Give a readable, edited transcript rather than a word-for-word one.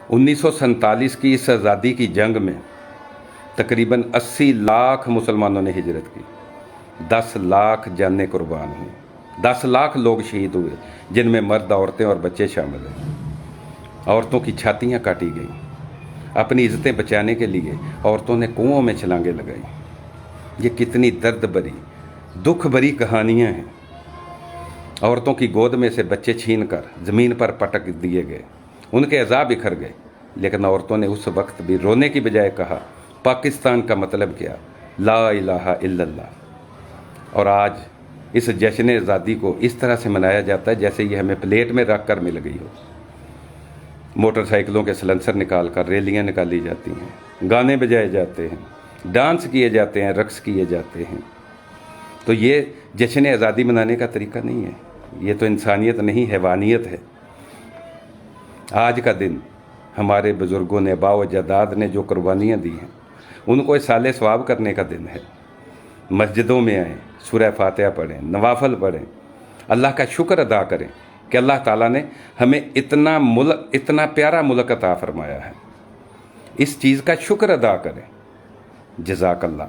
1947 کی اس آزادی کی جنگ میں تقریباً 80 لاکھ مسلمانوں نے ہجرت کی، 10 لاکھ جانیں قربان ہوئیں، 10 لاکھ لوگ شہید ہوئے، جن میں مرد، عورتیں اور بچے شامل ہیں۔ عورتوں کی چھاتیاں کاٹی گئیں۔ اپنی عزتیں بچانے کے لیے عورتوں نے کنوؤں میں چھلانگیں لگائیں۔ یہ کتنی درد بھری، دکھ بھری کہانیاں ہیں۔ عورتوں کی گود میں سے بچے چھین کر زمین پر پٹک دیے گئے، ان کے اعضاء بکھر گئے، لیکن عورتوں نے اس وقت بھی رونے کی بجائے کہا، پاکستان کا مطلب کیا؟ لا الہ الا اللہ۔ اور آج اس جشن آزادی کو اس طرح سے منایا جاتا ہے جیسے یہ ہمیں پلیٹ میں رکھ کر مل گئی ہو۔ موٹر سائیکلوں کے سلنسر نکال کر ریلیاں نکالی جاتی ہیں، گانے بجائے جاتے ہیں، ڈانس کیے جاتے ہیں، رقص کیے جاتے ہیں۔ تو یہ جشن آزادی منانے کا طریقہ نہیں ہے، یہ تو انسانیت نہیں، حیوانیت ہے۔ آج کا دن ہمارے بزرگوں نے، آباء و اجداد نے جو قربانیاں دی ہیں، ان کو اصالہ ثواب کرنے کا دن ہے۔ مسجدوں میں آئیں، سورہ فاتحہ پڑھیں، نوافل پڑھیں، اللہ کا شکر ادا کریں کہ اللہ تعالیٰ نے ہمیں اتنا پیارا ملک عطا فرمایا ہے۔ اس چیز کا شکر ادا کریں۔ جزاک اللہ۔